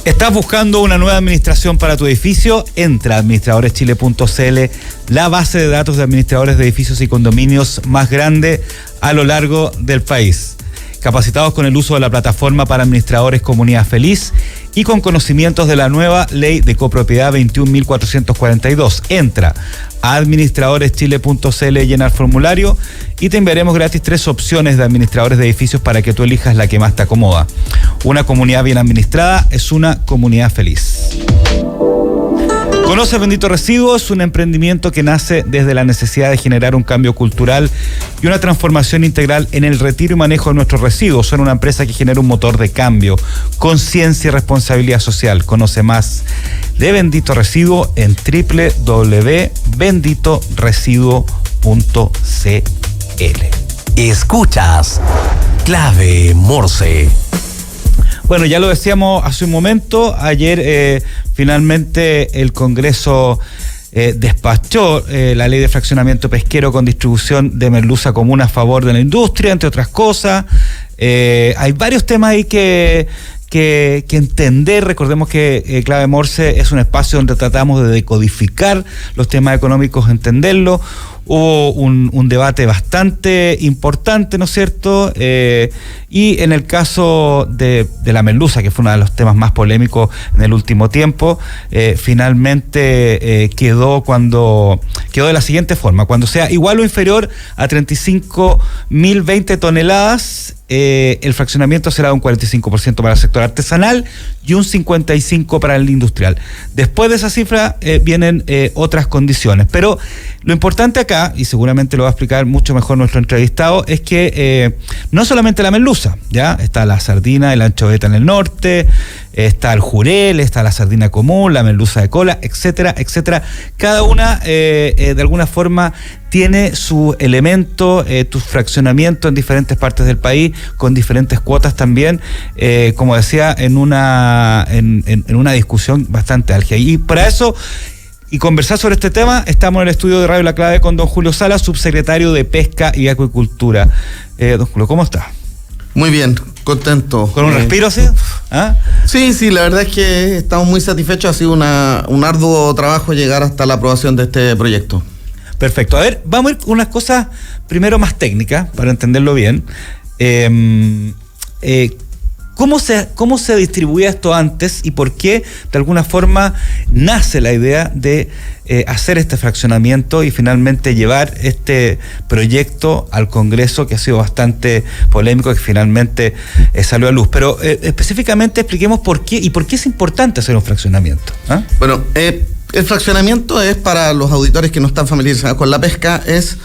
¿Estás buscando una nueva administración para tu edificio? Entra a administradoreschile.cl, la base de datos de administradores de edificios y condominios más grande a lo largo del país. Capacitados con el uso de la plataforma para administradores Comunidad Feliz y con conocimientos de la nueva ley de copropiedad 21.442. Entra a administradoreschile.cl, llenar formulario y te enviaremos gratis 3 opciones de administradores de edificios para que tú elijas la que más te acomoda. Una comunidad bien administrada es una comunidad feliz. Conoce Bendito Residuo, es un emprendimiento que nace desde la necesidad de generar un cambio cultural y una transformación integral en el retiro y manejo de nuestros residuos. Son una empresa que genera un motor de cambio, conciencia y responsabilidad social. Conoce más de Bendito Residuo en www.benditoresiduo.cl. Escuchas Clave Morse. Bueno, ya lo decíamos hace un momento, ayer finalmente el Congreso despachó la ley de fraccionamiento pesquero con distribución de merluza común a favor de la industria, entre otras cosas. Hay varios temas ahí que entender. Recordemos que Clave Morse es un espacio donde tratamos de decodificar los temas económicos, entenderlo. Hubo un debate bastante importante, ¿no es cierto? Y en el caso de la merluza, que fue uno de los temas más polémicos en el último tiempo, finalmente quedó de la siguiente forma: cuando sea igual o inferior a 35.020 toneladas, el fraccionamiento será de un 45% para el sector artesanal y un 55% para el industrial. Después de esa cifra vienen otras condiciones, pero lo importante acá, y seguramente lo va a explicar mucho mejor nuestro entrevistado, es que no solamente la merluza, ya está la sardina, el anchoveta en el norte, está el jurel, está la sardina común, la merluza de cola, etcétera, etcétera. Cada una de alguna forma tiene su elemento, tu fraccionamiento en diferentes partes del país, con diferentes cuotas también, como decía, en una discusión bastante álgida. Y para eso, y conversar sobre este tema, estamos en el estudio de Radio La Clave con don Julio Salas, subsecretario de Pesca y Acuicultura. Don Julio, ¿cómo está? Muy bien, contento. ¿Con un respiro así? ¿Ah? Sí, la verdad es que estamos muy satisfechos. Ha sido un arduo trabajo llegar hasta la aprobación de este proyecto. Perfecto. A ver, vamos a ir con unas cosas primero más técnicas, para entenderlo bien. ¿Cómo se distribuía esto antes y por qué de alguna forma nace la idea de hacer este fraccionamiento y finalmente llevar este proyecto al Congreso, que ha sido bastante polémico, que finalmente salió a luz? Pero específicamente expliquemos por qué y por qué es importante hacer un fraccionamiento. ¿Ah? Bueno, el fraccionamiento es, para los auditores que no están familiarizados con la pesca, es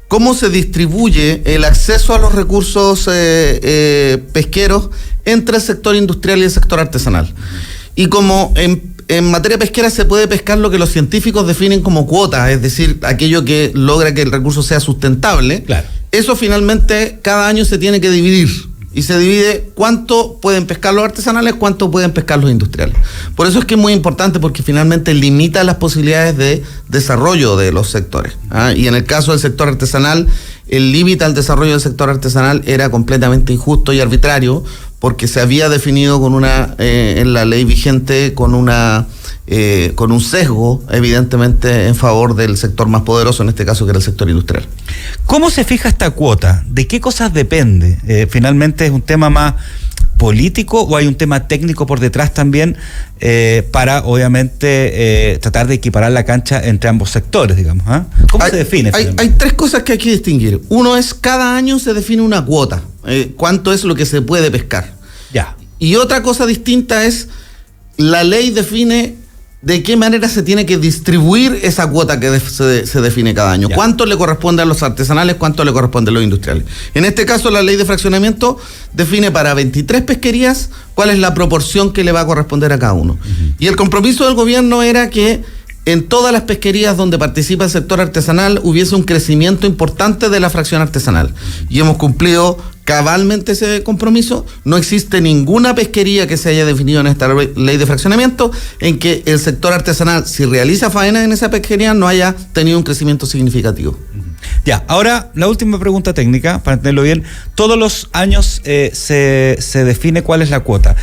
cómo se distribuye el acceso a los recursos pesqueros entre el sector industrial y el sector artesanal. Y como en materia pesquera se puede pescar lo que los científicos definen como cuotas, es decir, aquello que logra que el recurso sea sustentable, claro. Eso finalmente cada año se tiene que dividir. Y se divide cuánto pueden pescar los artesanales, cuánto pueden pescar los industriales. Por eso es que es muy importante, porque finalmente limita las posibilidades de desarrollo de los sectores. Y en el caso del sector artesanal, el límite al desarrollo del sector artesanal era completamente injusto y arbitrario, porque se había definido en la ley vigente con un sesgo, evidentemente, en favor del sector más poderoso, en este caso, que era el sector industrial. ¿Cómo se fija esta cuota? ¿De qué cosas depende? ¿Finalmente es un tema más político o hay un tema técnico por detrás también para, obviamente, tratar de equiparar la cancha entre ambos sectores, digamos? ¿Cómo se define? Hay 3 cosas que hay que distinguir. Uno es, cada año se define una cuota, cuánto es lo que se puede pescar. Ya. Y otra cosa distinta es, la ley define de qué manera se tiene que distribuir esa cuota que se define cada año. Ya. ¿Cuánto le corresponde a los artesanales? ¿Cuánto le corresponde a los industriales? En este caso, la ley de fraccionamiento define para 23 pesquerías cuál es la proporción que le va a corresponder a cada uno. Uh-huh. Y el compromiso del gobierno era que en todas las pesquerías donde participa el sector artesanal hubiese un crecimiento importante de la fracción artesanal. Y hemos cumplido cabalmente ese compromiso. No existe ninguna pesquería que se haya definido en esta ley de fraccionamiento en que el sector artesanal, si realiza faena en esa pesquería, no haya tenido un crecimiento significativo. Ya, ahora la última pregunta técnica, para entenderlo bien. Todos los años se define cuál es la cuota.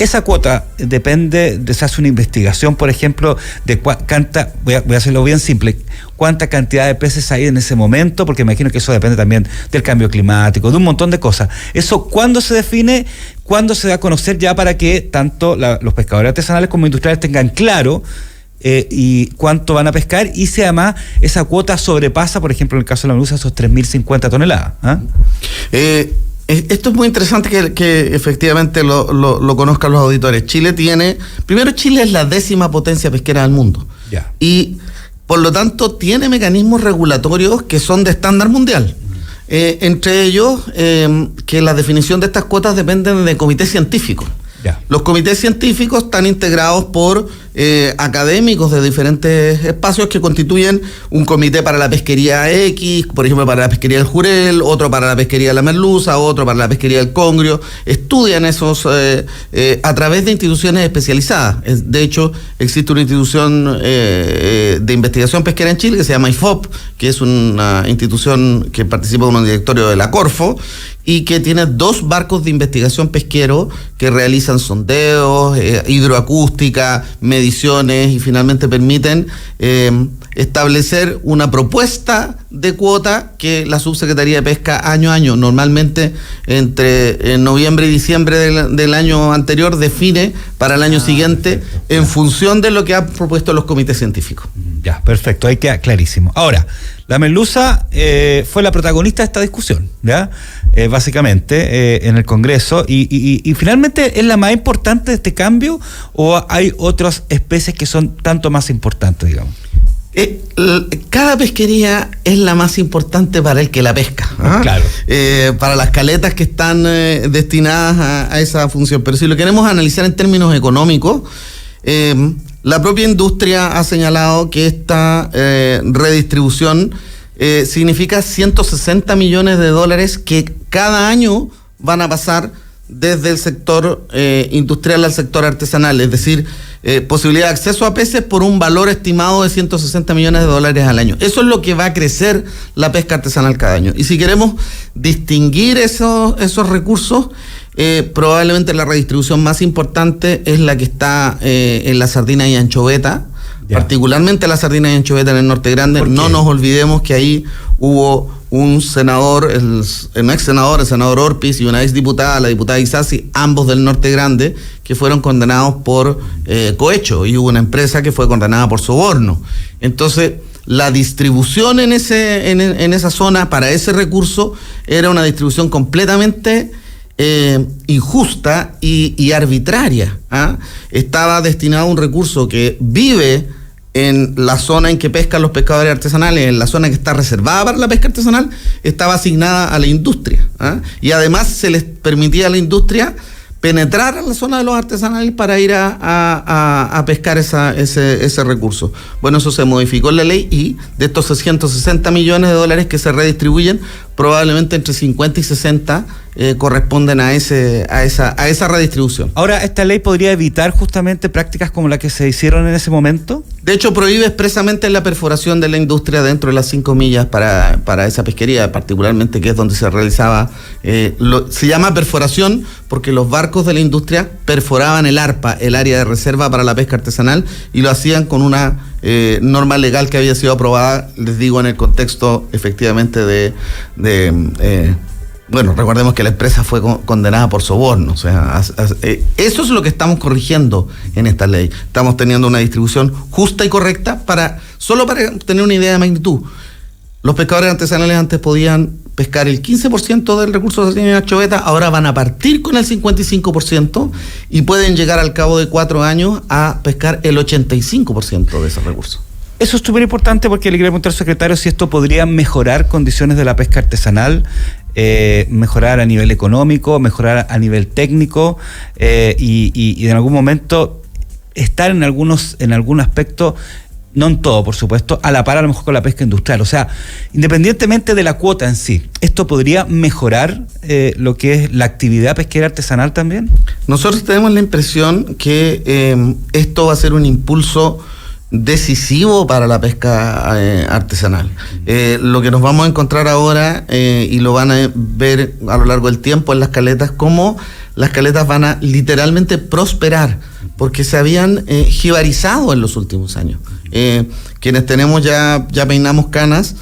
esa cuota se hace una investigación, por ejemplo, de cuánta, voy a hacerlo bien simple, cuánta cantidad de peces hay en ese momento, porque me imagino que eso depende también del cambio climático, de un montón de cosas. Eso, ¿cuándo se define? ¿Cuándo se da a conocer ya para que tanto los pescadores artesanales como industriales tengan claro y cuánto van a pescar, y si además esa cuota sobrepasa, por ejemplo, en el caso de la melusa, esos 3.050 toneladas? Esto es muy interesante que efectivamente lo conozcan los auditores. Chile es la 10ª potencia pesquera del mundo. Ya. Y por lo tanto tiene mecanismos regulatorios que son de estándar mundial. Entre ellos, que la definición de estas cuotas dependen de comités científicos. Ya. Los comités científicos están integrados por académicos de diferentes espacios que constituyen un comité para la pesquería X, por ejemplo para la pesquería del Jurel, otro para la pesquería de la merluza, otro para la pesquería del congrio. Estudian esos a través de instituciones especializadas. De hecho, existe una institución de investigación pesquera en Chile que se llama IFOP, que es una institución que participa en un directorio de la Corfo, y que tiene 2 barcos de investigación pesquero que realizan sondeos, hidroacústica, mediciones, y finalmente permiten establecer una propuesta de cuota que la Subsecretaría de Pesca año a año, normalmente entre noviembre y diciembre del año anterior, define para el año siguiente, perfecto, en función de lo que han propuesto los comités científicos. Ya, perfecto, ahí queda clarísimo. Ahora, la merluza fue la protagonista de esta discusión, ¿ya? Básicamente, en el Congreso, y finalmente, ¿es la más importante de este cambio o hay otras especies que son tanto más importantes, digamos? Cada pesquería es la más importante para el que la pesca, ¿ah? Claro. Para las caletas que están destinadas a esa función. Pero si lo queremos analizar en términos económicos, la propia industria ha señalado que esta redistribución significa 160 millones de dólares que cada año van a pasar desde el sector industrial al sector artesanal, es decir, posibilidad de acceso a peces por un valor estimado de 160 millones de dólares al año. Eso es lo que va a crecer la pesca artesanal cada año. Y si queremos distinguir esos recursos, probablemente la redistribución más importante es la que está en la sardina y anchoveta, particularmente la sardina y anchoveta en el Norte Grande. No nos olvidemos que ahí hubo un senador, el ex senador, el senador Orpiz, y una ex diputada, la diputada Isasi, ambos del Norte Grande, que fueron condenados por cohecho, y hubo una empresa que fue condenada por soborno. Entonces, la distribución en esa zona para ese recurso era una distribución completamente injusta y arbitraria, ¿ah? Estaba destinado a un recurso que vive en la zona en que pescan los pescadores artesanales, en la zona que está reservada para la pesca artesanal, estaba asignada a la industria, ¿ah? Y además se les permitía a la industria penetrar a la zona de los artesanales para ir a pescar ese recurso. Bueno, eso se modificó en la ley, y de estos 660 millones de dólares que se redistribuyen, probablemente entre 50 y 60 corresponden a esa redistribución. Ahora, ¿esta ley podría evitar justamente prácticas como las que se hicieron en ese momento? De hecho, prohíbe expresamente la perforación de la industria dentro de las 5 millas para esa pesquería, particularmente, que es donde se realizaba, se llama perforación porque los barcos de la industria perforaban el ARPA, el área de reserva para la pesca artesanal, y lo hacían con una norma legal que había sido aprobada, les digo, en el contexto efectivamente bueno, recordemos que la empresa fue condenada por soborno. O sea, eso es lo que estamos corrigiendo en esta ley. Estamos teniendo una distribución justa y correcta solo para tener una idea de magnitud. Los pescadores artesanales antes podían pescar el 15% del recurso de sardina y anchoveta, ahora van a partir con el 55% y pueden llegar al cabo de 4 años a pescar el 85% de ese recurso. Eso es súper importante, porque le quería preguntar al secretario si esto podría mejorar condiciones de la pesca artesanal, mejorar a nivel económico, mejorar a nivel técnico, y en algún momento estar en algún aspecto, no en todo, por supuesto, a la par a lo mejor con la pesca industrial. O sea, independientemente de la cuota en sí, ¿esto podría mejorar lo que es la actividad pesquera artesanal también? Nosotros tenemos la impresión que esto va a ser un impulso decisivo para la pesca artesanal. Lo que nos vamos a encontrar ahora, y lo van a ver a lo largo del tiempo en las caletas, como las caletas van a literalmente prosperar, porque se habían jibarizado en los últimos años. Quienes tenemos ya peinamos canas,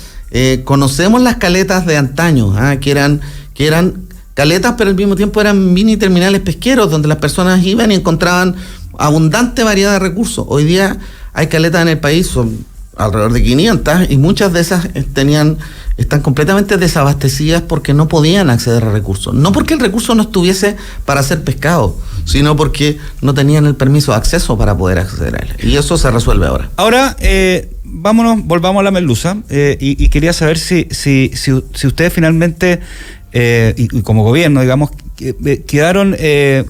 conocemos las caletas de antaño, que eran caletas, pero al mismo tiempo eran mini terminales pesqueros, donde las personas iban y encontraban abundante variedad de recursos. Hoy día hay caletas en el país, son alrededor de 500, y muchas de esas están completamente desabastecidas porque no podían acceder a recursos. No porque el recurso no estuviese para hacer pescado, sino porque no tenían el permiso de acceso para poder acceder a él. Y eso se resuelve ahora. Ahora, volvamos a la merluza, y quería saber si ustedes finalmente, y como gobierno, digamos, quedaron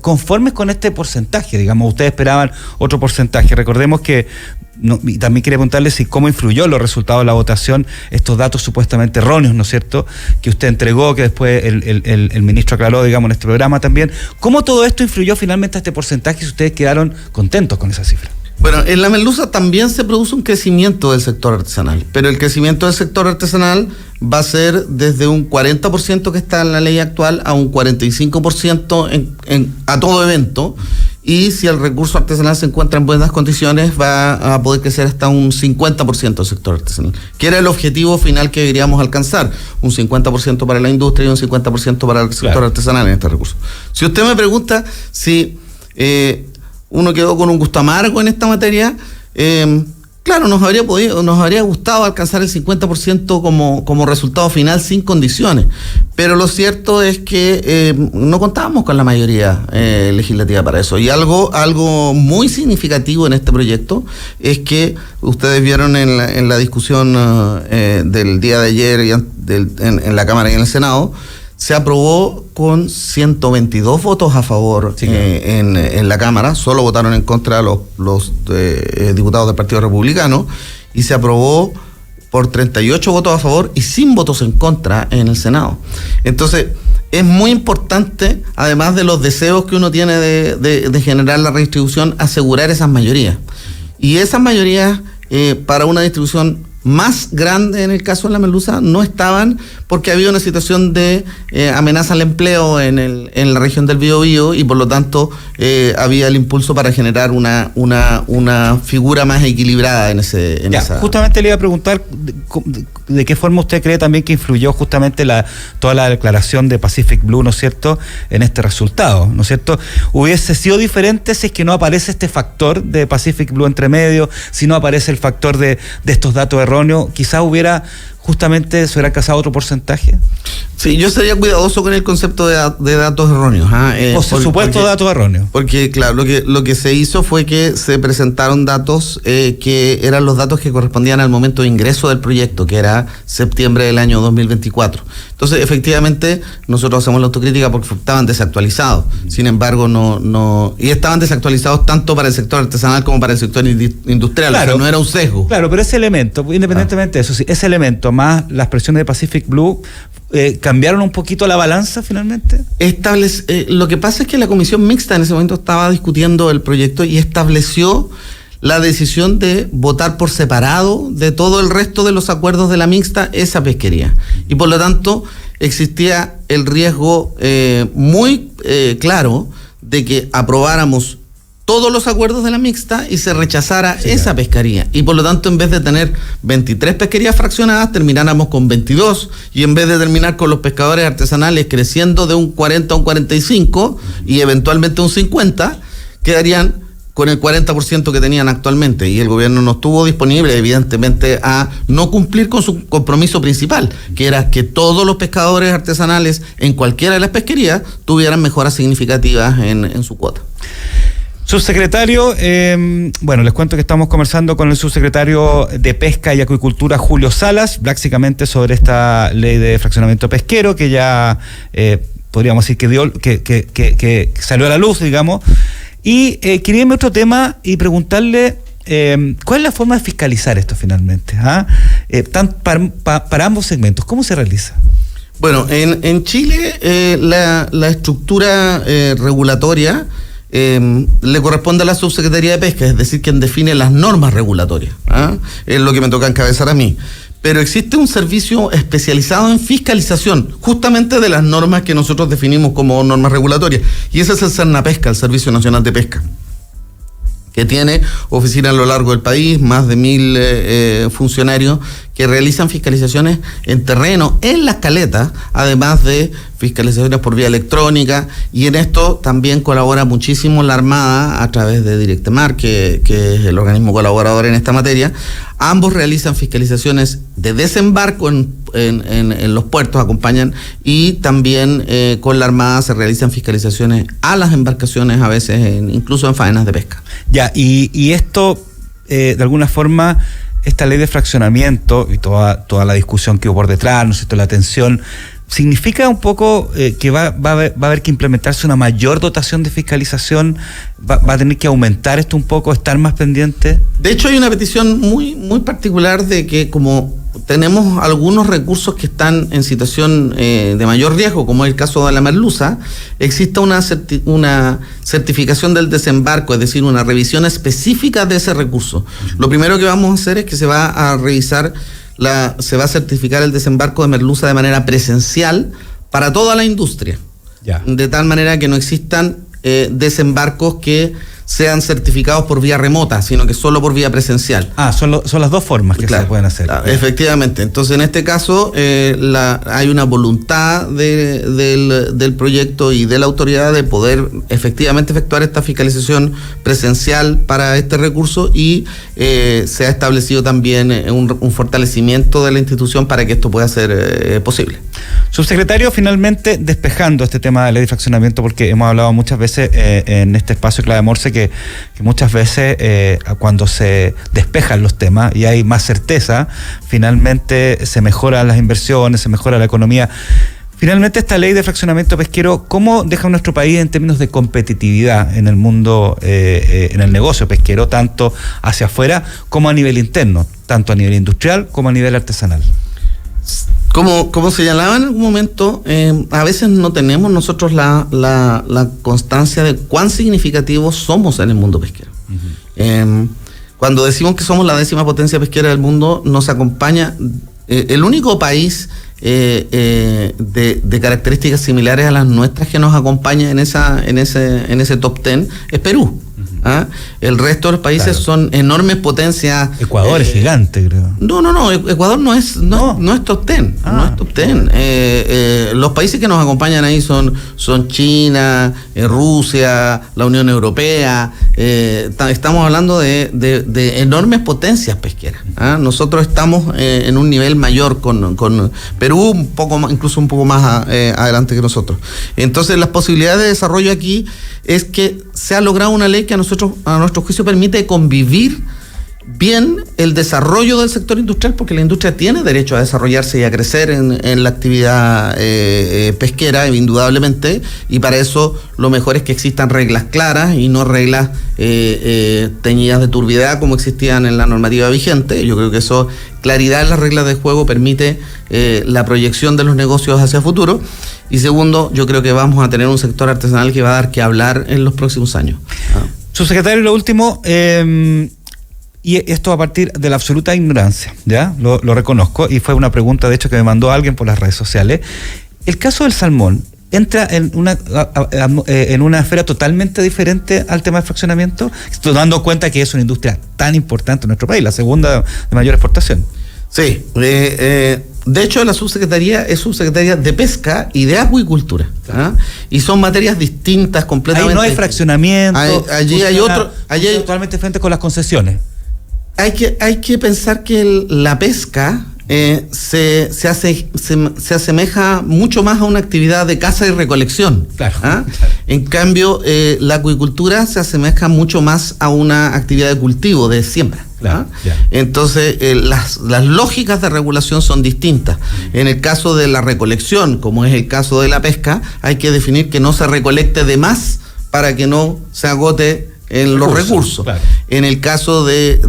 conformes con este porcentaje. Digamos, ustedes esperaban otro porcentaje. Recordemos que y también quería preguntarle si cómo influyó los resultados de la votación estos datos supuestamente erróneos, ¿no es cierto?, que usted entregó, que después el ministro aclaró, digamos, en este programa también. ¿Cómo todo esto influyó finalmente a este porcentaje, si ustedes quedaron contentos con esa cifra? Bueno, en la merluza también se produce un crecimiento del sector artesanal, pero el crecimiento del sector artesanal va a ser desde un 40% que está en la ley actual a un 45% a todo evento. Y si el recurso artesanal se encuentra en buenas condiciones, va a poder crecer hasta un 50% del sector artesanal, que era el objetivo final que queríamos alcanzar, un 50% para la industria y un 50% para el sector artesanal en este recurso. Si usted me pregunta si uno quedó con un gusto amargo en esta materia, claro, nos habría gustado alcanzar el 50% como resultado final sin condiciones, pero lo cierto es que no contábamos con la mayoría legislativa para eso. Y algo muy significativo en este proyecto es que ustedes vieron en la discusión del día de ayer en la Cámara y en el Senado, se aprobó con 122 votos a favor, sí, en la Cámara. Solo votaron en contra los diputados del Partido Republicano, y se aprobó por 38 votos a favor y sin votos en contra en el Senado. Entonces, es muy importante, además de los deseos que uno tiene de generar la redistribución, asegurar esas mayorías. Y esas mayorías, para una distribución más grande en el caso de la merluza, no estaban, porque había una situación de amenaza al empleo en la región del Biobío, y por lo tanto había el impulso para generar una figura más equilibrada en esa. Justamente le iba a preguntar de qué forma usted cree también que influyó justamente toda la declaración de Pacific Blue, ¿no es cierto?, en este resultado, ¿no es cierto? ¿Hubiese sido diferente si es que no aparece este factor de Pacific Blue entre medio, si no aparece el factor de estos datos erróneos? Quizás justamente se hubiera alcanzado otro porcentaje. Sí, yo sería cuidadoso con el concepto de datos erróneos. Por supuesto, datos erróneos. Porque, claro, lo que se hizo fue que se presentaron datos que eran los datos que correspondían al momento de ingreso del proyecto, que era septiembre del año 2024. Entonces, efectivamente, nosotros hacemos la autocrítica porque estaban desactualizados. Sin embargo, y estaban desactualizados tanto para el sector artesanal como para el sector industrial. Claro, o sea, no era un sesgo. Claro, pero ese elemento, independientemente de eso, sí, ese elemento más las presiones de Pacific Blue, ¿cambiaron un poquito la balanza finalmente? Lo que pasa es que la comisión mixta en ese momento estaba discutiendo el proyecto y estableció la decisión de votar por separado de todo el resto de los acuerdos de la mixta esa pesquería. Y por lo tanto existía el riesgo muy claro de que aprobáramos todos los acuerdos de la mixta y se rechazara esa pesquería. Y por lo tanto, en vez de tener 23 pesquerías fraccionadas, termináramos con 22, y en vez de terminar con los pescadores artesanales creciendo de un 40 a un 45 y eventualmente un 50, quedarían con el 40% que tenían actualmente. Y el gobierno no estuvo disponible, evidentemente, a no cumplir con su compromiso principal, que era que todos los pescadores artesanales en cualquiera de las pesquerías tuvieran mejoras significativas en su cuota. Subsecretario, les cuento que estamos conversando con el subsecretario de Pesca y Acuicultura, Julio Salas, básicamente sobre esta ley de fraccionamiento pesquero que ya podríamos decir que salió a la luz, digamos. Y quería irme a otro tema y preguntarle cuál es la forma de fiscalizar esto finalmente, para ambos segmentos. ¿Cómo se realiza? Bueno, en Chile la estructura regulatoria le corresponde a la Subsecretaría de Pesca, es decir, quien define las normas regulatorias. Es lo que me toca encabezar a mí. pero existe un servicio especializado en fiscalización, justamente de las normas que nosotros definimos como normas regulatorias, y ese es el Cernapesca, el Servicio Nacional de Pesca, que tiene oficinas a lo largo del país, más de 1.000 funcionarios que realizan fiscalizaciones en terreno, en las caletas, además de fiscalizaciones por vía electrónica, y en esto también colabora muchísimo la Armada a través de Directemar, que es el organismo colaborador en esta materia. Ambos realizan fiscalizaciones de desembarco en los puertos, acompañan, y también con la Armada se realizan fiscalizaciones a las embarcaciones, a veces incluso en faenas de pesca. Ya, y esto, de alguna forma, esta ley de fraccionamiento y toda la discusión que hubo por detrás, ¿no es cierto?, la tensión, ¿significa un poco que va a haber que implementarse una mayor dotación de fiscalización? ¿Va a tener que aumentar esto un poco, estar más pendiente? De hecho, hay una petición muy, muy particular de que, como tenemos algunos recursos que están en situación de mayor riesgo, como es el caso de la merluza, exista una certificación del desembarco, es decir, una revisión específica de ese recurso. Lo primero que vamos a hacer es que se va a revisar, se va a certificar el desembarco de merluza de manera presencial para toda la industria. Ya. De tal manera que no existan desembarcos que sean certificados por vía remota, sino que solo por vía presencial. Son las dos formas que se pueden hacer. Claro, efectivamente. Entonces, en este caso, hay una voluntad del proyecto y de la autoridad de poder efectivamente efectuar esta fiscalización presencial para este recurso, y se ha establecido también un fortalecimiento de la institución para que esto pueda ser posible. Subsecretario, finalmente despejando este tema de ley de fraccionamiento, porque hemos hablado muchas veces en este espacio Clave Morse que muchas veces cuando se despejan los temas y hay más certeza, finalmente se mejoran las inversiones, se mejora la economía. Finalmente, esta ley de fraccionamiento pesquero, ¿cómo deja nuestro país en términos de competitividad en el mundo, en el negocio pesquero, tanto hacia afuera como a nivel interno, tanto a nivel industrial como a nivel artesanal? Como señalaba en algún momento, a veces no tenemos nosotros la constancia de cuán significativos somos en el mundo pesquero. Uh-huh. Cuando decimos que somos la 10ª potencia pesquera del mundo, nos acompaña el único país de características similares a las nuestras que nos acompaña en ese top 10 es Perú. ¿Ah? El resto de los países son enormes potencias. Ecuador es gigante, creo. No, Ecuador no es top 10. No es top 10. Los países que nos acompañan ahí son China, Rusia, la Unión Europea. Estamos hablando de enormes potencias pesqueras. ¿Ah? Nosotros estamos en un nivel mayor con Perú, incluso un poco más adelante que nosotros. Entonces, las posibilidades de desarrollo aquí es que se ha logrado una ley que a nuestro juicio permite convivir bien el desarrollo del sector industrial, porque la industria tiene derecho a desarrollarse y a crecer en la actividad pesquera, indudablemente, y para eso lo mejor es que existan reglas claras y no reglas teñidas de turbiedad como existían en la normativa vigente. Yo creo que claridad en las reglas de juego permite la proyección de los negocios hacia futuro. Y segundo, yo creo que vamos a tener un sector artesanal que va a dar que hablar en los próximos años. Subsecretario, lo último, y esto a partir de la absoluta ignorancia, ¿ya? Lo reconozco, y fue una pregunta, de hecho, que me mandó alguien por las redes sociales. El caso del salmón entra en una esfera totalmente diferente al tema del fraccionamiento, dando cuenta que es una industria tan importante en nuestro país, la segunda de mayor exportación. Sí, de hecho la subsecretaría es subsecretaría de Pesca y de Acuicultura, ¿ah? Y son materias distintas completamente. Ahí no hay fraccionamiento. Allí hay otro. Allí hay totalmente frente con las concesiones. Hay que pensar que la pesca se asemeja mucho más a una actividad de caza y recolección. Claro. ¿Ah? En cambio, la acuicultura se asemeja mucho más a una actividad de cultivo, de siembra. Claro, ¿ah? Entonces, las lógicas de regulación son distintas. En el caso de la recolección, como es el caso de la pesca, hay que definir que no se recolecte de más para que no se agote en los recursos. Claro. En el caso de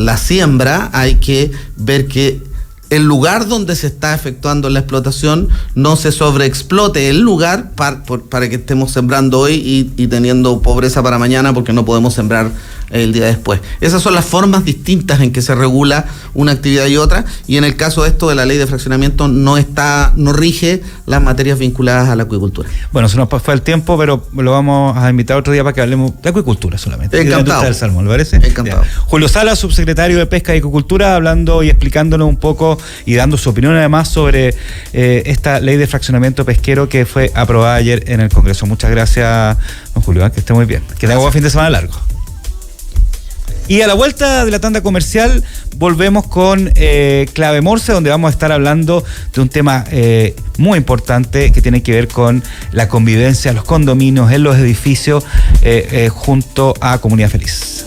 la siembra, hay que ver que el lugar donde se está efectuando la explotación no se sobreexplote el lugar para que estemos sembrando hoy y teniendo pobreza para mañana porque no podemos sembrar el día después. Esas son las formas distintas en que se regula una actividad y otra, y en el caso de esto de la ley de fraccionamiento no rige las materias vinculadas a la acuicultura. Bueno, se nos fue el tiempo, pero lo vamos a invitar otro día para que hablemos de acuicultura solamente. Encantado. Del salmón, ¿le parece? Encantado. Bien. Julio Sala, subsecretario de Pesca y Acuicultura, hablando y explicándonos un poco y dando su opinión además sobre esta ley de fraccionamiento pesquero que fue aprobada ayer en el Congreso. Muchas gracias, don Julio, que esté muy bien. Que tenga buen fin de semana largo. Y a la vuelta de la tanda comercial volvemos con Clave Morse, donde vamos a estar hablando de un tema muy importante que tiene que ver con la convivencia en los condominios, en los edificios, junto a Comunidad Feliz.